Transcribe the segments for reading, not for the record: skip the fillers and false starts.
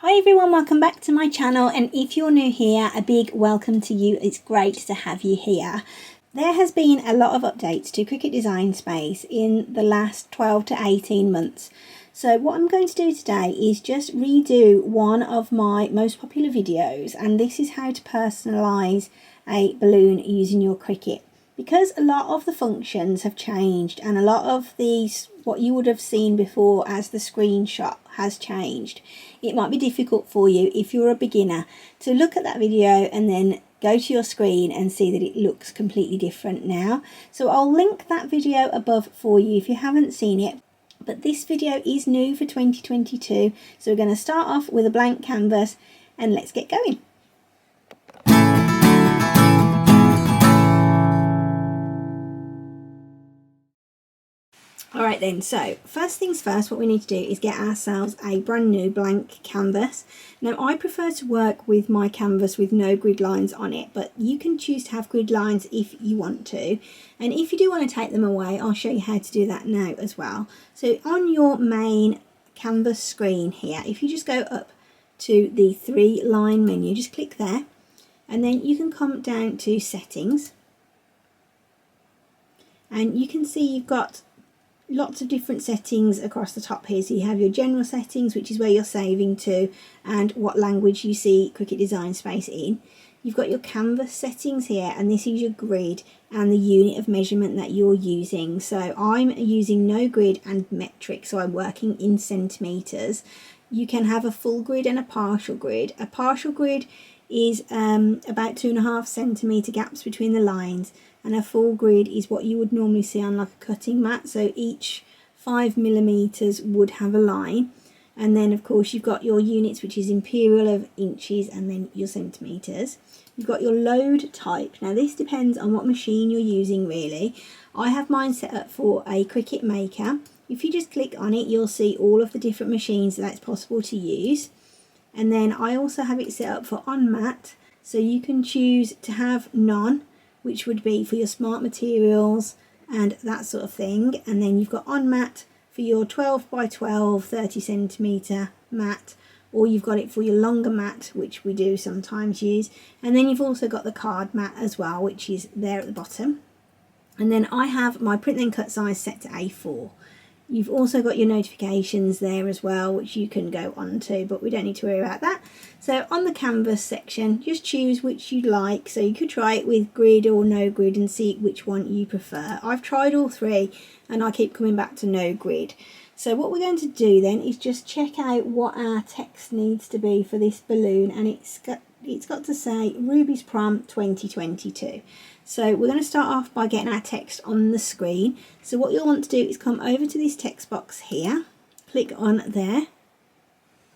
Hi everyone, welcome back to my channel, and if you're new here, a big welcome to you. It's great to have you here. There has been a lot of updates to Cricut Design Space in the last 12 to 18 months. So what I'm going to do today is just redo one of my most popular videos, and this is how to personalize a balloon using your Cricut. Because a lot of the functions have changed and a lot of these, what you would have seen before as the screenshot, has changed, it might be difficult for you if you're a beginner to look at that video and then go to your screen and see that it looks completely different now. So I'll link that video above for you if you haven't seen it. But this video is new for 2022, so we're going to start off with a blank canvas and let's get going. Alright then, so first things first, what we need to do is get ourselves a brand new blank canvas. Now I prefer to work with my canvas with no grid lines on it, but you can choose to have grid lines if you want to. And if you do want to take them away, I'll show you how to do that now as well. So on your main canvas screen here, if you just go up to the 3-line menu, just click there, and then you can come down to settings. And you can see you've got lots of different settings across the top here. So you have your general settings, which is where you're saving to and what language you see Cricut Design Space in. You've got your canvas settings here, and this is your grid and the unit of measurement that you're using. So I'm using no grid and metric, so I'm working in centimeters. You can have a full grid and a partial grid. A partial grid is about 2.5 centimeter gaps between the lines, and a full grid is what you would normally see on like a cutting mat. So each 5 millimeters would have a line, and then of course you've got your units, which is imperial of inches, and then your centimeters. You've got your load type. Now this depends on what machine you're using really. I have mine set up for a Cricut Maker. If you just click on it, you'll see all of the different machines that it's possible to use. And then I also have it set up for on mat, so you can choose to have none, which would be for your smart materials and that sort of thing. And then you've got on mat for your 12 by 12 30 centimeter mat, or you've got it for your longer mat, which we do sometimes use. And then you've also got the card mat as well, which is there at the bottom. And then I have my print then cut size set to A4. You've also got your notifications there as well, which you can go on to, but we don't need to worry about that. So on the canvas section, just choose which you like. So you could try it with grid or no grid and see which one you prefer. I've tried all three and I keep coming back to no grid. So what we're going to do then is just check out what our text needs to be for this balloon, and it's got to say Ruby's Prom 2022. So we're going to start off by getting our text on the screen. So what you'll want to do is come over to this text box here, click on there,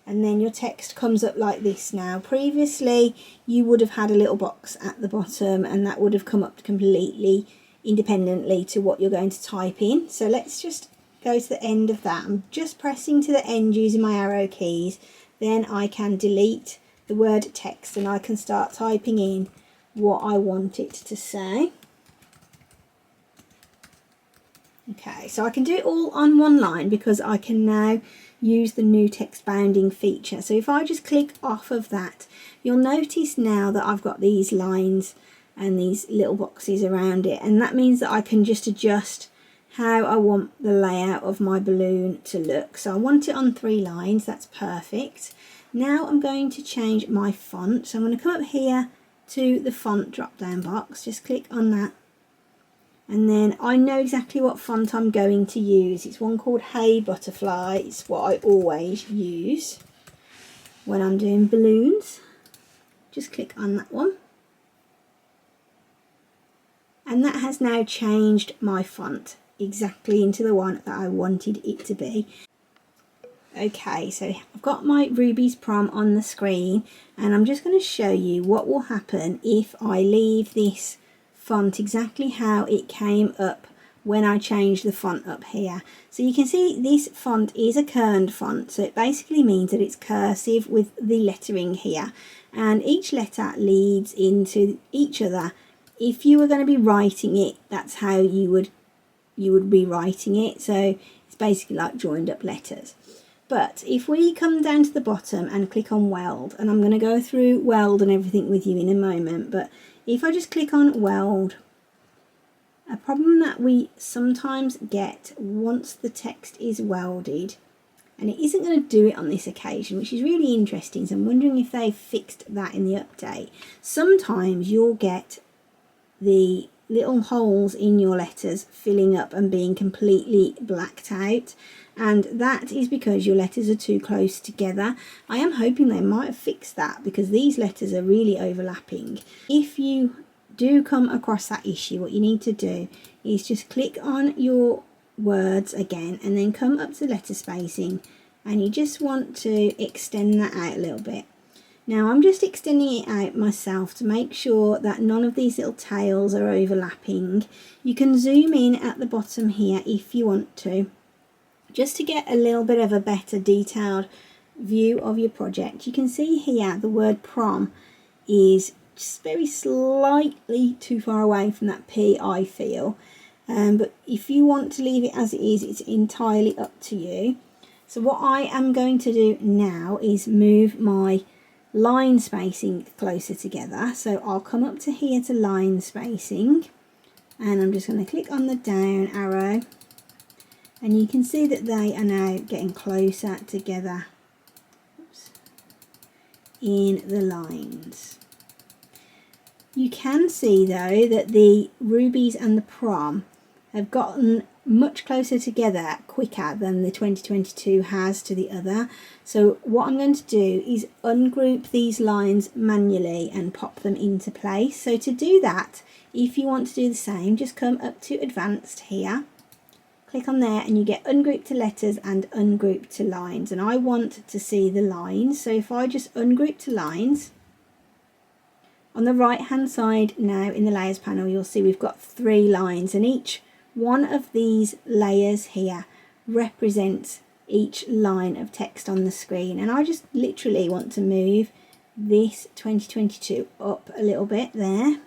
and then your text comes up like this now. Previously you would have had a little box at the bottom, and that would have come up completely independently to what you're going to type in. So let's just go to the end of that. I'm just pressing to the end using my arrow keys. Then I can delete the word text and I can start typing in what I want it to say. Okay, so I can do it all on one line because I can now use the new text bounding feature. So if I just click off of that, you'll notice now that I've got these lines and these little boxes around it, and that means that I can just adjust how I want the layout of my balloon to look. So I want it on 3 lines, that's perfect. Now I'm going to change my font. So I'm going to come up here to the font drop down box, just click on that, and then I know exactly what font I'm going to use. It's one called Hey Butterfly. It's what I always use when I'm doing balloons. Just click on that one, and that has now changed my font exactly into the one that I wanted it to be. Okay, so I've got my Ruby's Prom on the screen, and I'm just going to show you what will happen if I leave this font exactly how it came up when I changed the font up here. So you can see this font is a kerned font, so it basically means that it's cursive with the lettering here, and each letter leads into each other. If you were going to be writing it, that's how you would be writing it. So it's basically like joined up letters. But if we come down to the bottom and click on Weld, and I'm going to go through Weld and everything with you in a moment, but if I just click on Weld, a problem that we sometimes get once the text is welded, and it isn't going to do it on this occasion, which is really interesting, so I'm wondering if they've fixed that in the update. Sometimes you'll get the little holes in your letters filling up and being completely blacked out, and that is because your letters are too close together. I am hoping they might have fixed that because these letters are really overlapping. If you do come across that issue, what you need to do is just click on your words again and then come up to letter spacing, and you just want to extend that out a little bit. Now I'm just extending it out myself to make sure that none of these little tails are overlapping. You can zoom in at the bottom here if you want to, just to get a little bit of a better detailed view of your project. You can see here the word prom is just very slightly too far away from that P, I feel, but if you want to leave it as it is, it's entirely up to you. So what I am going to do now is move my line spacing closer together. So I'll come up to here to line spacing, and I'm just going to click on the down arrow, and you can see that they are now getting closer together in the lines. You can see though that the rubies and the prom have gotten much closer together quicker than the 2022 has to the other. So what I'm going to do is ungroup these lines manually and pop them into place. So to do that, if you want to do the same, just come up to advanced here, click on there, and you get ungroup to letters and ungroup to lines, and I want to see the lines. So if I just ungroup to lines, on the right hand side now in the layers panel, you'll see we've got 3 lines, and each one of these layers here represents each line of text on the screen. And I just literally want to move this 2022 up a little bit there.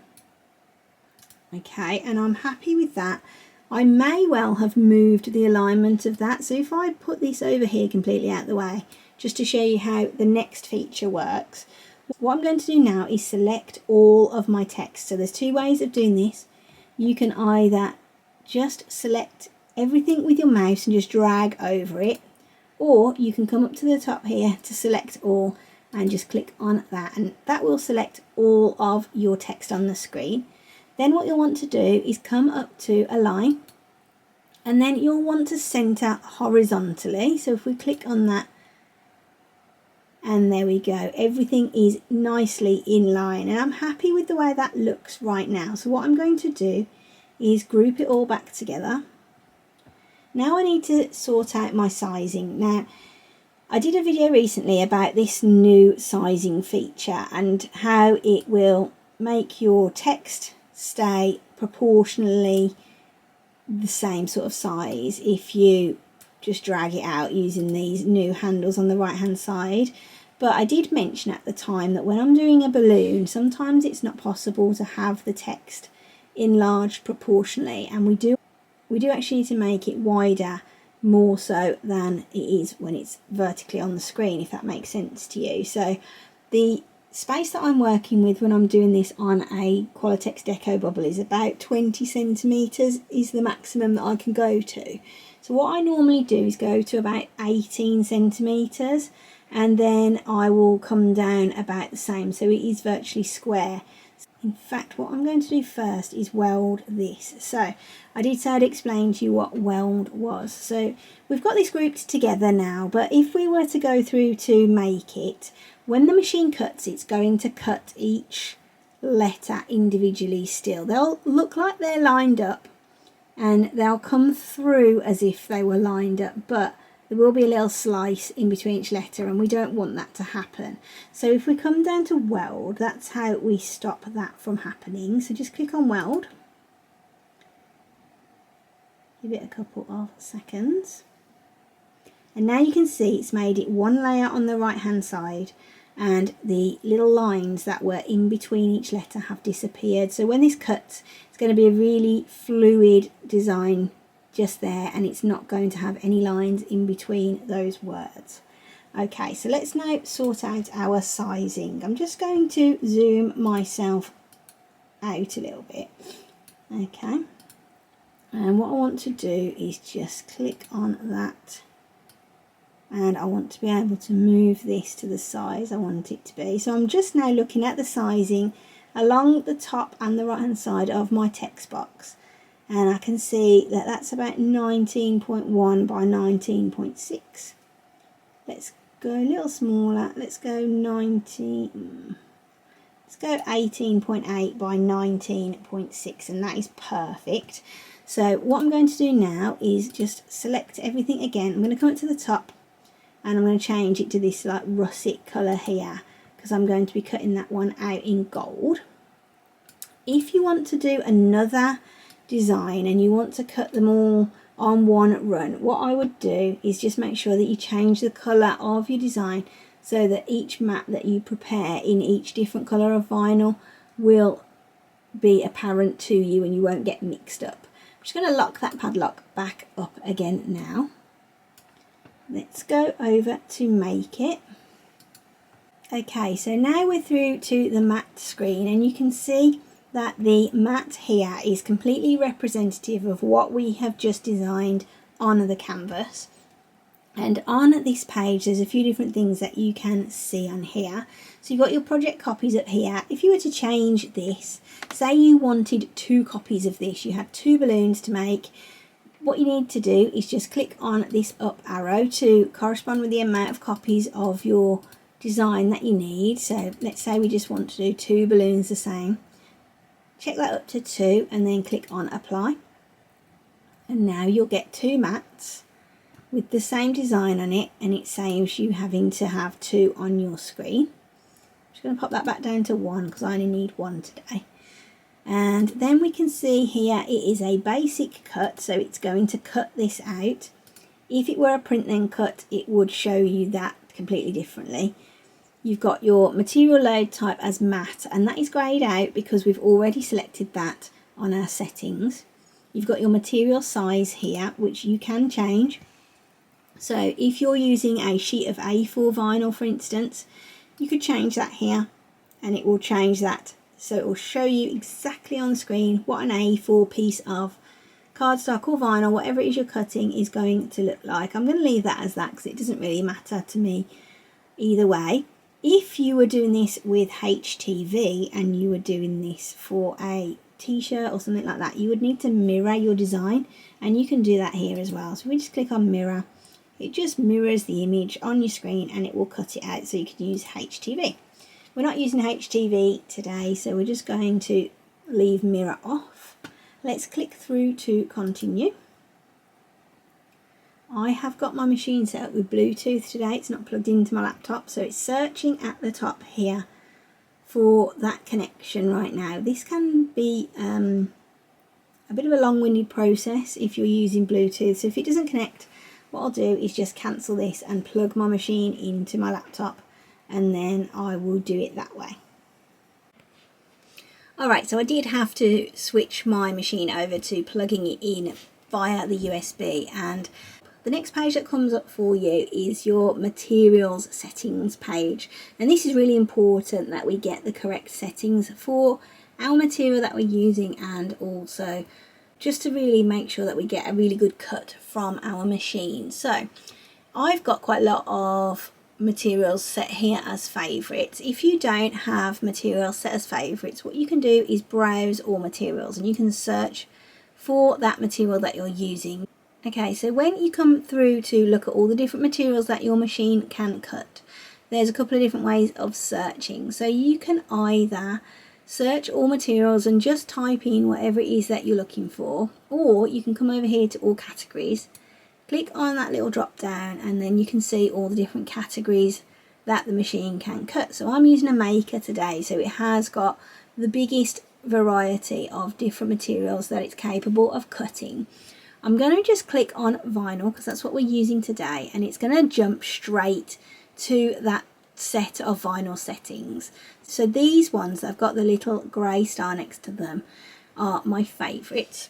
Okay, and I'm happy with that. I may well have moved the alignment of that, so if I put this over here completely out of the way, just to show you how the next feature works, what I'm going to do now is select all of my text. So there's 2 ways of doing this. You can either just select everything with your mouse and just drag over it, or you can come up to the top here to select all and just click on that, and that will select all of your text on the screen. Then what you'll want to do is come up to align, and then you'll want to center horizontally. So if we click on that, and there we go, everything is nicely in line, and I'm happy with the way that looks right now. So what I'm going to do is group it all back together. Now I need to sort out my sizing. Now I did a video recently about this new sizing feature and how it will make your text stay proportionally the same sort of size if you just drag it out using these new handles on the right hand side. But I did mention at the time that when I'm doing a balloon, sometimes it's not possible to have the text enlarged proportionally, and we do actually need to make it wider more so than it is when it's vertically on the screen, if that makes sense to you. So the space that I'm working with when I'm doing this on a Qualitex Deco bubble is about 20 centimeters is the maximum that I can go to. So what I normally do is go to about 18 centimeters, and then I will come down about the same, so it is virtually square. In fact, what I'm going to do first is weld this. So I did say I'd explain to you what weld was. So we've got this grouped together now, but if we were to go through to make it, when the machine cuts, it's going to cut each letter individually still. They'll look like they're lined up, and they'll come through as if they were lined up, but there will be a little slice in between each letter, and we don't want that to happen. So if we come down to weld, that's how we stop that from happening. So just click on weld, give it a couple of seconds, and now you can see it's made it one layer on the right hand side, and the little lines that were in between each letter have disappeared. So when this cuts, it's going to be a really fluid design just there, and it's not going to have any lines in between those words. Okay, so let's now sort out our sizing. I'm just going to zoom myself out a little bit. Okay, and what I want to do is just click on that, and I want to be able to move this to the size I want it to be. So I'm just now looking at the sizing along the top and the right hand side of my text box, and I can see that that's about 19.1 by 19.6. Let's go a little smaller. Let's go 18.8 by 19.6, and that is perfect. So what I'm going to do now is just select everything again. I'm going to come up to the top, and I'm going to change it to this like russet colour here, because I'm going to be cutting that one out in gold. If you want to do another design and you want to cut them all on one run, what I would do is just make sure that you change the colour of your design so that each map that you prepare in each different colour of vinyl will be apparent to you and you won't get mixed up. I'm just going to lock that padlock back up again now. Let's go over to make it. Okay, so now we're through to the matte screen, and you can see that the matte here is completely representative of what we have just designed on the canvas. And on this page there's a few different things that you can see on here. So you've got your project copies up here. If you were to change this, say you wanted 2 copies of this, you had 2 balloons to make, what you need to do is just click on this up arrow to correspond with the amount of copies of your design that you need. So let's say we just want to do 2 balloons the same. Check that up to 2 and then click on apply. And now you'll get 2 mats with the same design on it, and it saves you having to have 2 on your screen. I'm just going to pop that back down to 1 because I only need 1 today. And then we can see here it is a basic cut, so it's going to cut this out. If it were a print then cut, it would show you that completely differently. You've got your material load type as matte, and that is greyed out because we've already selected that on our settings. You've got your material size here, which you can change. So if you're using a sheet of A4 vinyl, for instance, you could change that here and it will change that. So it will show you exactly on the screen what an A4 piece of cardstock or vinyl, whatever it is you're cutting, is going to look like. I'm going to leave that as that because it doesn't really matter to me either way. If you were doing this with HTV and you were doing this for a t-shirt or something like that, you would need to mirror your design, and you can do that here as well. So we just click on mirror. It just mirrors the image on your screen and it will cut it out so you can use HTV. We're not using HTV today, so we're just going to leave mirror off. Let's click through to continue. I have got my machine set up with Bluetooth today. It's not plugged into my laptop, so it's searching at the top here for that connection right now. This can be a bit of a long-winded process if you're using Bluetooth, so if it doesn't connect, what I'll do is just cancel this and plug my machine into my laptop, and then I will do it that way. Alright, so I did have to switch my machine over to plugging it in via the USB, and the next page that comes up for you is your materials settings page, and this is really important that we get the correct settings for our material that we're using, and also just to really make sure that we get a really good cut from our machine. So I've got quite a lot of materials set here as favourites. If you don't have materials set as favourites, what you can do is browse all materials and you can search for that material that you're using. Okay, so when you come through to look at all the different materials that your machine can cut, there's a couple of different ways of searching. So you can either search all materials and just type in whatever it is that you're looking for, or you can come over here to all categories, click on that little drop down, and then you can see all the different categories that the machine can cut. So I'm using a maker today, so it has got the biggest variety of different materials that it's capable of cutting. I'm going to just click on vinyl because that's what we're using today, and it's going to jump straight to that set of vinyl settings. So these ones that have got the little grey star next to them are my favourites.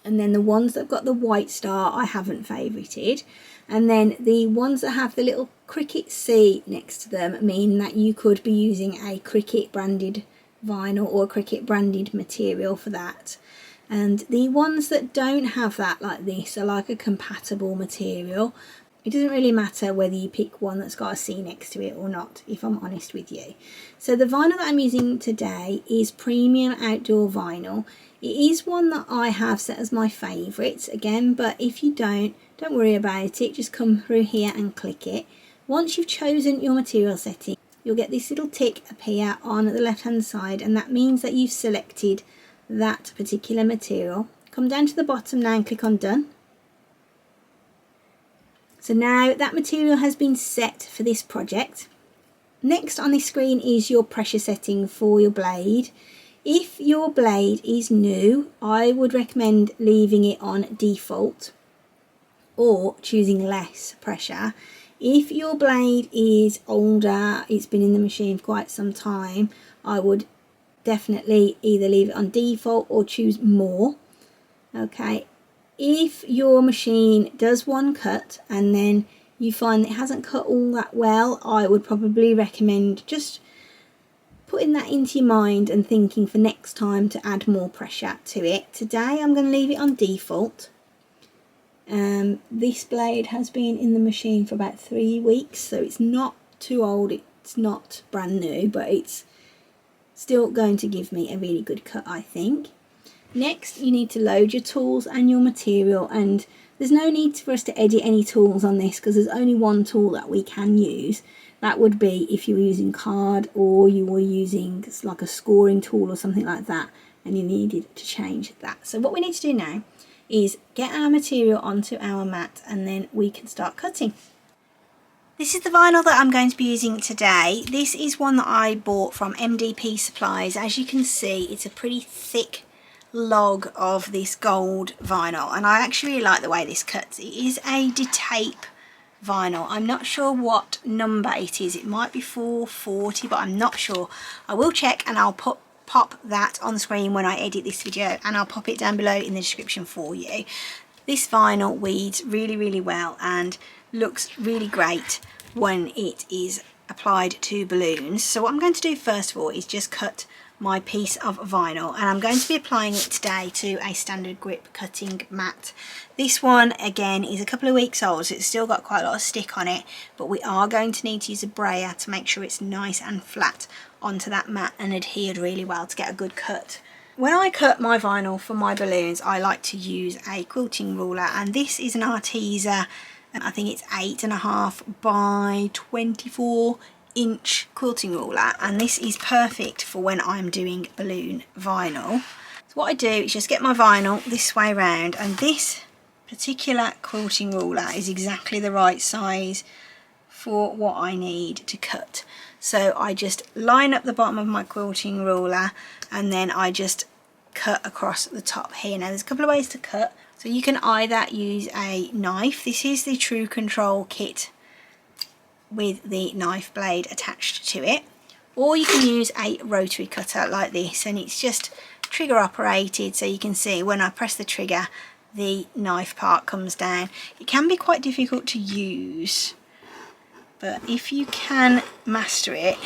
and then the ones that have got the white star I haven't favorited, and then the ones that have the little Cricut C next to them mean that you could be using a Cricut branded vinyl or a Cricut branded material for that. And the ones that don't have that, like this, are like a compatible material. It doesn't really matter whether you pick one that's got a C next to it or not, if I'm honest with you. So the vinyl that I'm using today is premium outdoor vinyl. It is one that I have set as my favourite again, but if you don't worry about it. Just come through here and click it. Once you've chosen your material setting, you'll get this little tick appear on the left hand side, and that means that you've selected that particular material. Come down to the bottom now and click on done. So now that material has been set for this project. Next on this screen is your pressure setting for your blade. If your blade is new, I would recommend leaving it on default or choosing less pressure. If your blade is older, it's been in the machine for quite some time, I would definitely either leave it on default or choose more. Okay. If your machine does one cut and then you find it hasn't cut all that well, I would probably recommend just putting that into your mind and thinking for next time to add more pressure to it. Today I'm going to leave it on default. This blade has been in the machine for about 3 weeks, so it's not too old, it's not brand new, but it's still going to give me a really good cut, I think. Next, you need to load your tools and your material, and there's no need for us to edit any tools on this because there's only one tool that we can use. That would be if you were using card or you were using like a scoring tool or something like that and you needed to change that. So what we need to do now is get our material onto our mat and then we can start cutting. This is the vinyl that I'm going to be using today. This is one that I bought from MDP Supplies. As you can see, it's a pretty thick log of this gold vinyl, and I actually really like the way this cuts. It is a detape vinyl. I'm not sure what number it is. It might be 440, but I'm not sure. I will check and I'll pop that on the screen when I edit this video, and I'll pop it down below in the description for you. This vinyl weeds really, really well and looks really great when it is applied to balloons. So what I'm going to do first of all is just cut my piece of vinyl, and I'm going to be applying it today to a standard grip cutting mat. This one again is a couple of weeks old, so it's still got quite a lot of stick on it, but we are going to need to use a brayer to make sure it's nice and flat onto that mat and adhered really well to get a good cut. When I cut my vinyl for my balloons, I like to use a quilting ruler, and this is an Arteza, and I think it's 8.5 by 24 inch quilting ruler, and this is perfect for when I'm doing balloon vinyl. So what I do is just get my vinyl this way round, and this particular quilting ruler is exactly the right size for what I need to cut. So I just line up the bottom of my quilting ruler and then I just cut across the top here. Now there's a couple of ways to cut. So you can either use a knife. This is the True Control kit with the knife blade attached to it, or you can use a rotary cutter like this, and it's just trigger operated, so you can see when I press the trigger the knife part comes down. It can be quite difficult to use, but if you can master it,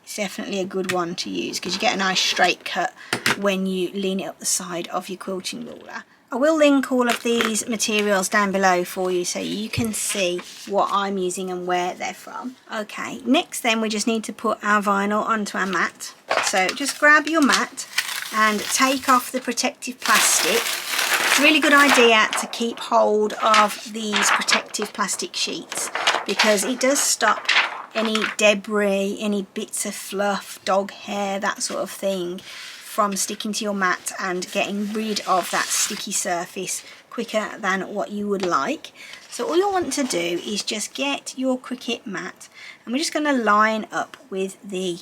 it's definitely a good one to use because you get a nice straight cut when you lean it up the side of your quilting ruler. I will link all of these materials down below for you so you can see what I'm using and where they're from. Okay, next then we just need to put our vinyl onto our mat. So just grab your mat and take off the protective plastic. It's a really good idea to keep hold of these protective plastic sheets because it does stop any debris, any bits of fluff, dog hair, that sort of thing from sticking to your mat and getting rid of that sticky surface quicker than what you would like. So all you'll want to do is just get your Cricut mat, and we're just going to line up with the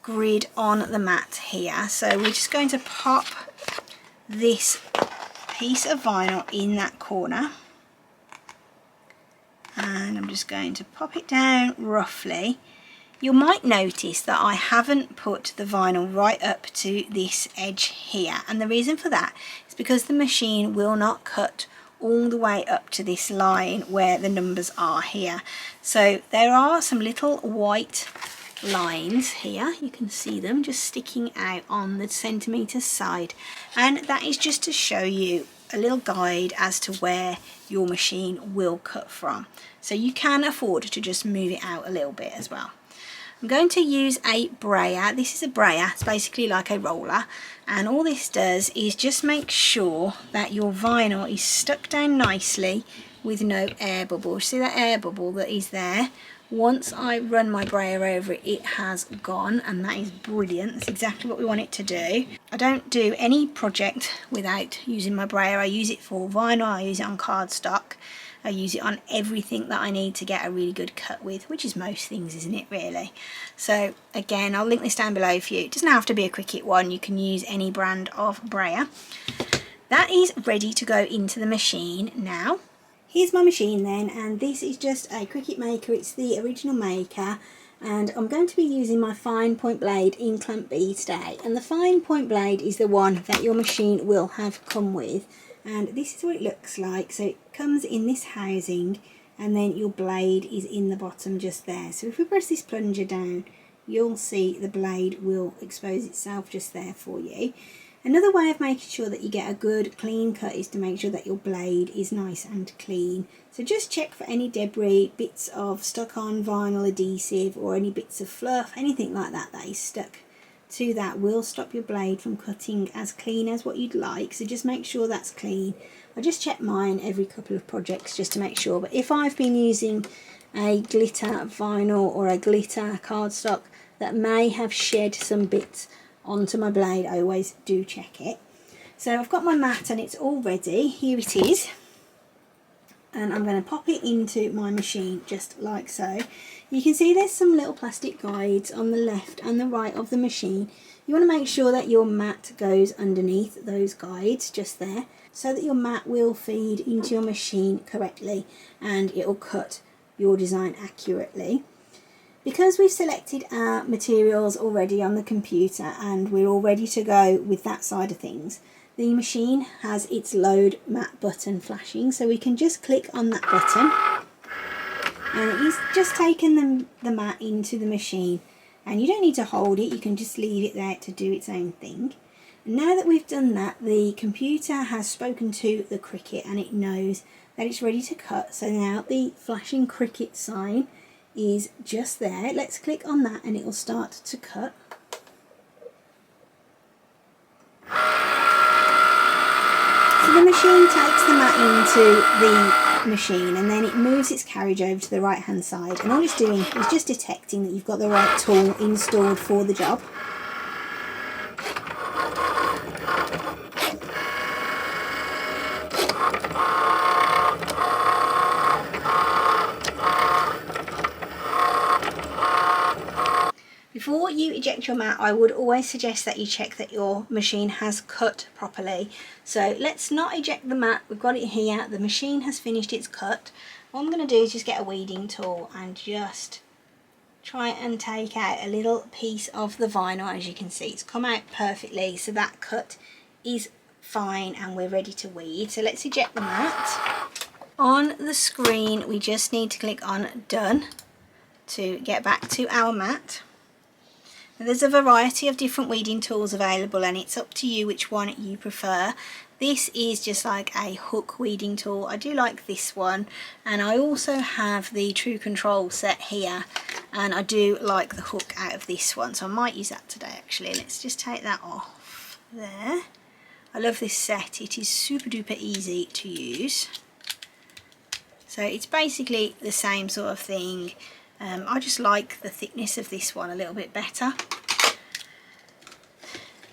grid on the mat here. So we're just going to pop this piece of vinyl in that corner, and I'm just going to pop it down roughly. You might notice that I haven't put the vinyl right up to this edge here, and the reason for that is because the machine will not cut all the way up to this line where the numbers are here. So there are some little white lines here, you can see them just sticking out on the centimetre side, and that is just to show you a little guide as to where your machine will cut from, so you can afford to just move it out a little bit as well. I'm going to use a brayer. This is a brayer, it's basically like a roller, and all this does is just make sure that your vinyl is stuck down nicely with no air bubbles. See that air bubble that is there? Once I run my brayer over it, it has gone, and that is brilliant. That's exactly what we want it to do. I don't do any project without using my brayer. I use it for vinyl, I use it on cardstock, I use it on everything that I need to get a really good cut with, which is most things, isn't it, really? So again, I'll link this down below for you. It doesn't have to be a Cricut one, you can use any brand of brayer. That is ready to go into the machine now. Here's my machine then, and this is just a Cricut Maker. It's the original maker, and I'm going to be using my fine point blade in clamp B today. And the fine point blade is the one that your machine will have come with, and this is what it looks like. So it comes in this housing, and then your blade is in the bottom just there. So if we press this plunger down, you'll see the blade will expose itself just there for you. Another way of making sure that you get a good clean cut is to make sure that your blade is nice and clean. So just check for any debris, bits of stuck on vinyl adhesive, or any bits of fluff, anything like that that is stuck to that will stop your blade from cutting as clean as what you'd like. So just make sure that's clean. I just check mine every couple of projects just to make sure, but if I've been using a glitter vinyl or a glitter cardstock that may have shed some bits onto my blade, I always do check it. So I've got my mat and it's all ready. Here it is, and I'm going to pop it into my machine just like so. You can see there's some little plastic guides on the left and the right of the machine. You want to make sure that your mat goes underneath those guides just there, so that your mat will feed into your machine correctly and it will cut your design accurately. Because we've selected our materials already on the computer and we're all ready to go with that side of things, the machine has its load mat button flashing, so we can just click on that button and it is just taken the mat into the machine, and you don't need to hold it, you can just leave it there to do its own thing. And now that we've done that, the computer has spoken to the Cricut and it knows that it's ready to cut. So now the flashing Cricut sign is just there. Let's click on that and it will start to cut. So the machine takes the mat into the machine and then it moves its carriage over to the right hand side, and all it's doing is just detecting that you've got the right tool installed for the job. Before you eject your mat, I would always suggest that you check that your machine has cut properly. So let's not eject the mat, we've got it here, the machine has finished its cut. What I'm going to do is just get a weeding tool and just try and take out a little piece of the vinyl. As you can see, it's come out perfectly, so that cut is fine and we're ready to weed. So let's eject the mat. On the screen we just need to click on done to get back to our mat. There's a variety of different weeding tools available and it's up to you which one you prefer. This is just like a hook weeding tool. I do like this one, and I also have the True Control set here, and I do like the hook out of this one, so I might use that today actually. Let's just take that off there. I love this set, it is super duper easy to use. So it's basically the same sort of thing. I just like the thickness of this one a little bit better.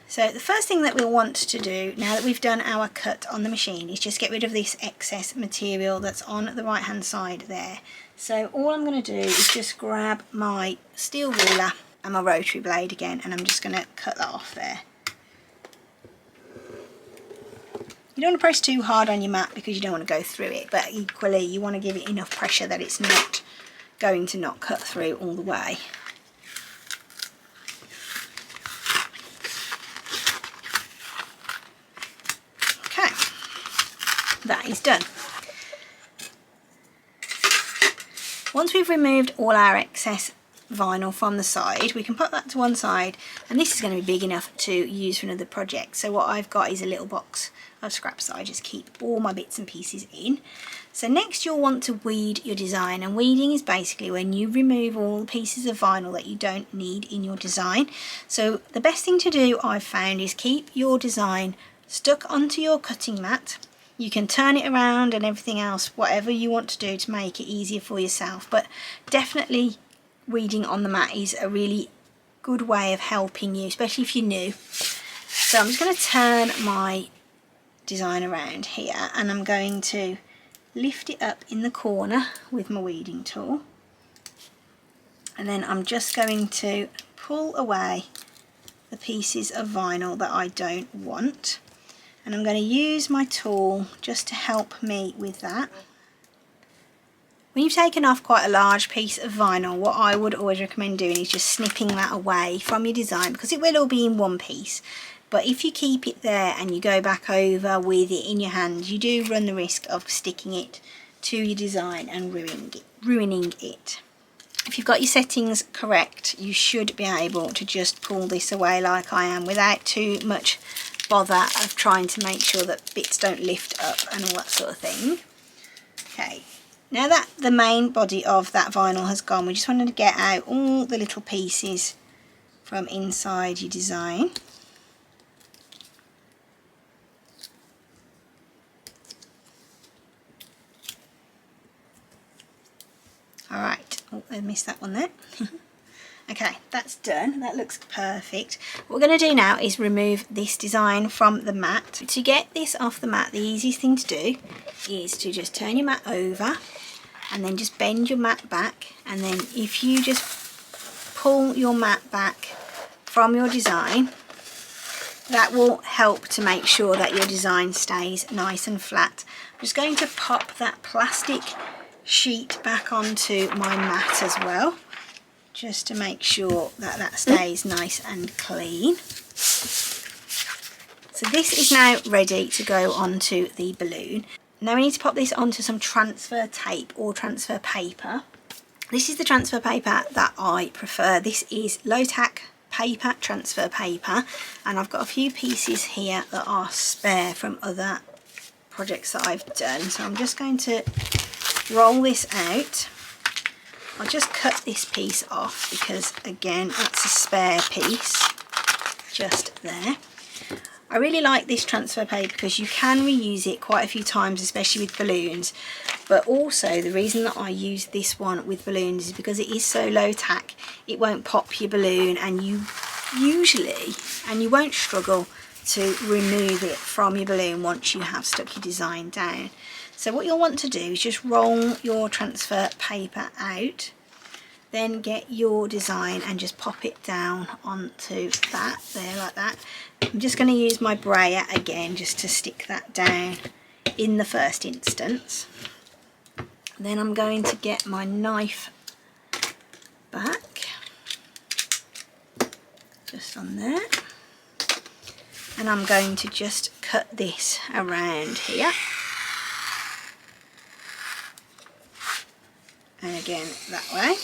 So the first thing that we'll want to do now that we've done our cut on the machine is just get rid of this excess material that's on the right hand side there. So all I'm going to do is just grab my steel ruler and my rotary blade again, and I'm just going to cut that off there. You don't want to press too hard on your mat because you don't want to go through it, but equally you want to give it enough pressure that it's not going to not cut through all the way. done. Once we've removed all our excess vinyl from the side, we can put that to one side, and this is going to be big enough to use for another project. So what I've got is a little box of scraps that I just keep all my bits and pieces in. So next you'll want to weed your design, and weeding is basically when you remove all the pieces of vinyl that you don't need in your design. So the best thing to do, I've found, is keep your design stuck onto your cutting mat. You can turn it around and everything else, whatever you want to do to make it easier for yourself, but definitely weeding on the mat is a really good way of helping you, especially if you're new. So I'm just going to turn my design around here, and I'm going to lift it up in the corner with my weeding tool, and then I'm just going to pull away the pieces of vinyl that I don't want, and I'm going to use my tool just to help me with that. When you've taken off quite a large piece of vinyl, what I would always recommend doing is just snipping that away from your design, because it will all be in one piece. But if you keep it there and you go back over with it in your hand, you do run the risk of sticking it to your design and ruining it. If you've got your settings correct, you should be able to just pull this away like I am without too much bother of trying to make sure that bits don't lift up and all that sort of thing. Okay, now that the main body of that vinyl has gone, we just wanted to get out all the little pieces from inside your design. Alright, oh, I missed that one there. Okay, that's done. That looks perfect. What we're going to do now is remove this design from the mat. To get this off the mat, the easiest thing to do is to just turn your mat over and then just bend your mat back, and then if you just pull your mat back from your design, that will help to make sure that your design stays nice and flat. I'm just going to pop that plastic sheet back onto my mat as well, just to make sure that that stays nice and clean. So this is now ready to go onto the balloon. Now we need to pop this onto some transfer tape or transfer paper. This is the transfer paper that I prefer. This is low-tack paper, transfer paper, and I've got a few pieces here that are spare from other projects that I've done. So I'm just going to roll this out. I'll just cut this piece off because again that's a spare piece just there. I really like this transfer paper because you can reuse it quite a few times, especially with balloons, but also the reason that I use this one with balloons is because it is so low tack, it won't pop your balloon, and you won't struggle to remove it from your balloon once you have stuck your design down. So what you'll want to do is just roll your transfer paper out, then get your design and just pop it down onto that there like that. I'm just going to use my brayer again just to stick that down in the first instance. Then I'm going to get my knife back just on there, and I'm going to just cut this around here. And again that way,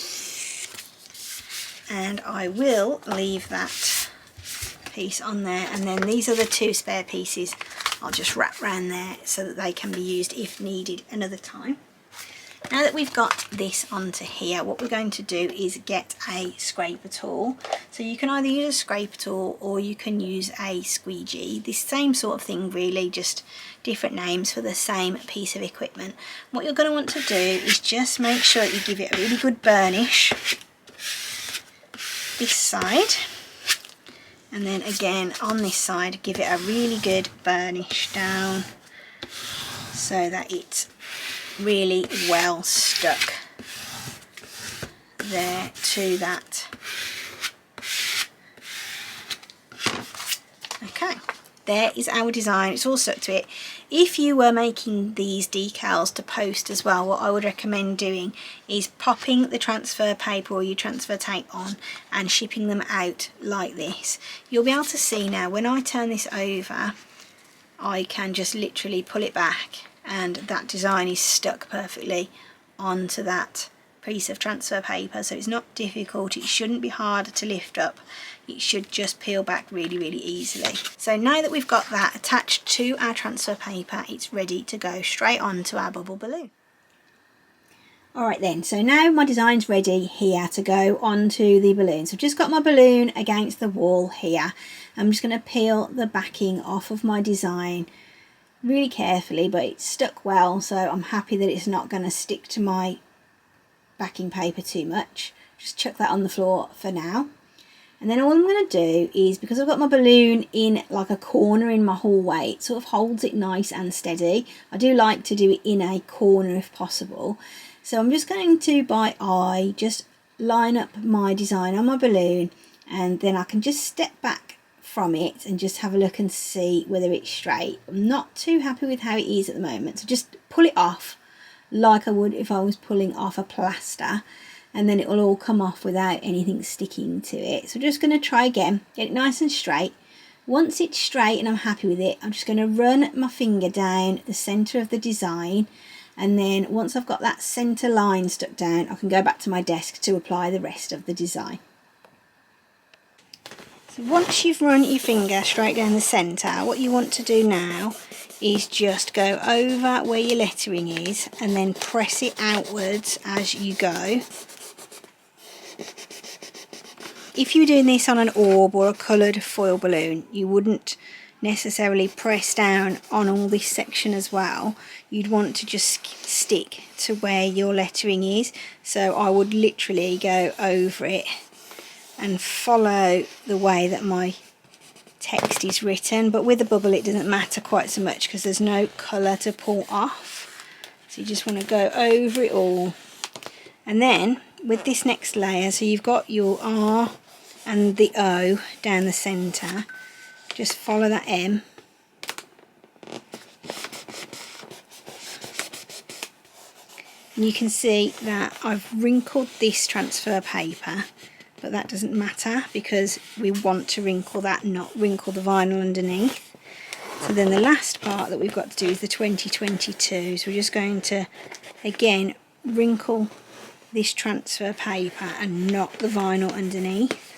and I will leave that piece on there, and then these are the two spare pieces I'll just wrap around there so that they can be used if needed another time. Now that we've got this onto here, what we're going to do is get a scraper tool. So you can either use a scraper tool or you can use a squeegee. This same sort of thing really, just different names for the same piece of equipment. What you're going to want to do is just make sure that you give it a really good burnish this side, and then again on this side give it a really good burnish down so that it's really well stuck there to that. Okay, there is our design, it's all stuck to it. If you were making these decals to post as well, what I would recommend doing is popping the transfer paper or your transfer tape on and shipping them out like this. You'll be able to see now when I turn this over, I can just literally pull it back and that design is stuck perfectly onto that piece of transfer paper, so it's not difficult. It shouldn't be hard to lift up. It should just peel back really, really easily. So now that we've got that attached to our transfer paper, it's ready to go straight onto our bubble balloon. Alright then, so now my design's ready here to go onto the balloon. So I've just got my balloon against the wall here. I'm just going to peel the backing off of my design really carefully, but it's stuck well, so I'm happy that it's not going to stick to my backing paper too much. Just chuck that on the floor for now. And then all I'm going to do is, because I've got my balloon in like a corner in my hallway, it sort of holds it nice and steady. I do like to do it in a corner if possible. So I'm just going to, by eye, just line up my design on my balloon, and then I can just step back from it and just have a look and see whether it's straight. I'm not too happy with how it is at the moment, so just pull it off like I would if I was pulling off a plaster, and then it will all come off without anything sticking to it. So I'm just going to try again, get it nice and straight. Once it's straight and I'm happy with it, I'm just going to run my finger down the centre of the design, and then once I've got that centre line stuck down, I can go back to my desk to apply the rest of the design. So once you've run your finger straight down the centre, what you want to do now is just go over where your lettering is and then press it outwards as you go. If you were doing this on an orb or a coloured foil balloon, you wouldn't necessarily press down on all this section as well. You'd want to just stick to where your lettering is. So I would literally go over it and follow the way that my text is written, but with a bubble it doesn't matter quite so much because there's no colour to pull off. So you just want to go over it all. And then with this next layer, so you've got your R and the O down the centre, just follow that M. And you can see that I've wrinkled this transfer paper, but that doesn't matter because we want to wrinkle that, not wrinkle the vinyl underneath. So then the last part that we've got to do is the 2022. So we're just going to, again, wrinkle this transfer paper and not the vinyl underneath.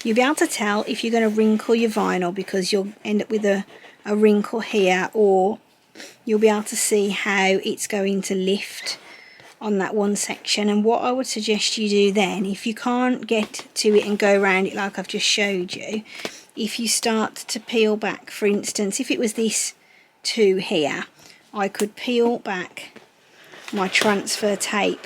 You'll be able to tell if you're going to wrinkle your vinyl because you'll end up with a wrinkle here, or you'll be able to see how it's going to lift on that one section. And what I would suggest you do then, if you can't get to it and go around it like I've just showed you, if you start to peel back, for instance, if it was this 2 here, I could peel back my transfer tape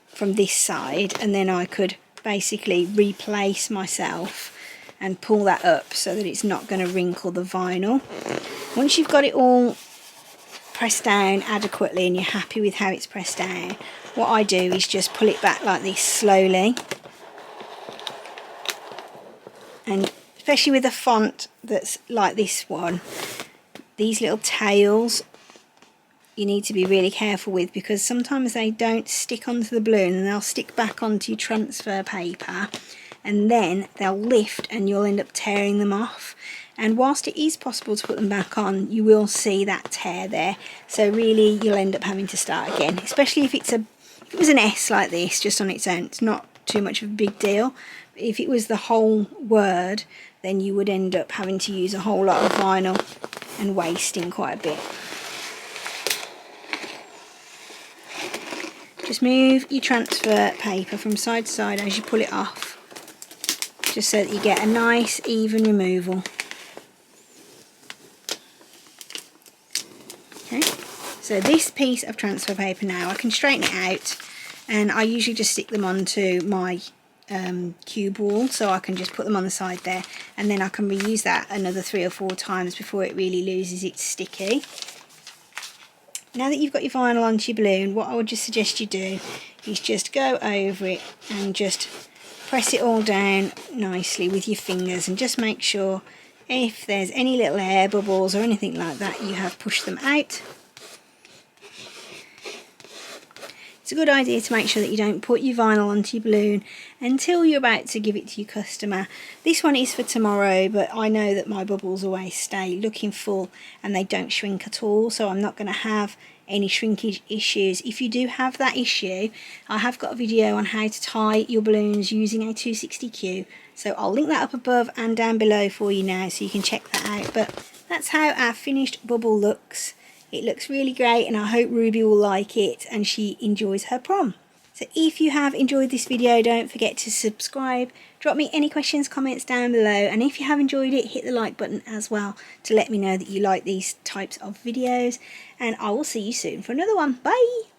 from this side, and then I could basically replace myself and pull that up so that it's not going to wrinkle the vinyl. Once you've got it all pressed down adequately and you're happy with how it's pressed down, what I do is just pull it back like this slowly. And especially with a font that's like this one, these little tails you need to be really careful with, because sometimes they don't stick onto the balloon and they'll stick back onto your transfer paper, and then they'll lift and you'll end up tearing them off. And whilst it is possible to put them back on, you will see that tear there. So really you'll end up having to start again, especially if it was an S like this just on its own. It's not too much of a big deal. But if it was the whole word, then you would end up having to use a whole lot of vinyl and wasting quite a bit. Just move your transfer paper from side to side as you pull it off, just so that you get a nice even removal. Okay, so this piece of transfer paper now, I can straighten it out, and I usually just stick them onto my cube wall, so I can just put them on the side there, and then I can reuse that another 3 or 4 times before it really loses its sticky. Now that you've got your vinyl onto your balloon, what I would just suggest you do is just go over it and just press it all down nicely with your fingers, and just make sure if there's any little air bubbles or anything like that, you have pushed them out. It's it's a good idea to make sure that you don't put your vinyl onto your balloon until you're about to give it to your customer. This one is for tomorrow, but I know that my bubbles always stay looking full and they don't shrink at all, so I'm not going to have any shrinkage issues. If you do have that issue, I have got a video on how to tie your balloons using a 260Q, so I'll link that up above and down below for you now so you can check that out. But that's how our finished bubble looks. It looks really great and I hope Ruby will like it and she enjoys her prom. So if you have enjoyed this video, don't forget to subscribe, drop me any questions, comments down below, and if you have enjoyed it, hit the like button as well to let me know that you like these types of videos, and I will see you soon for another one. Bye!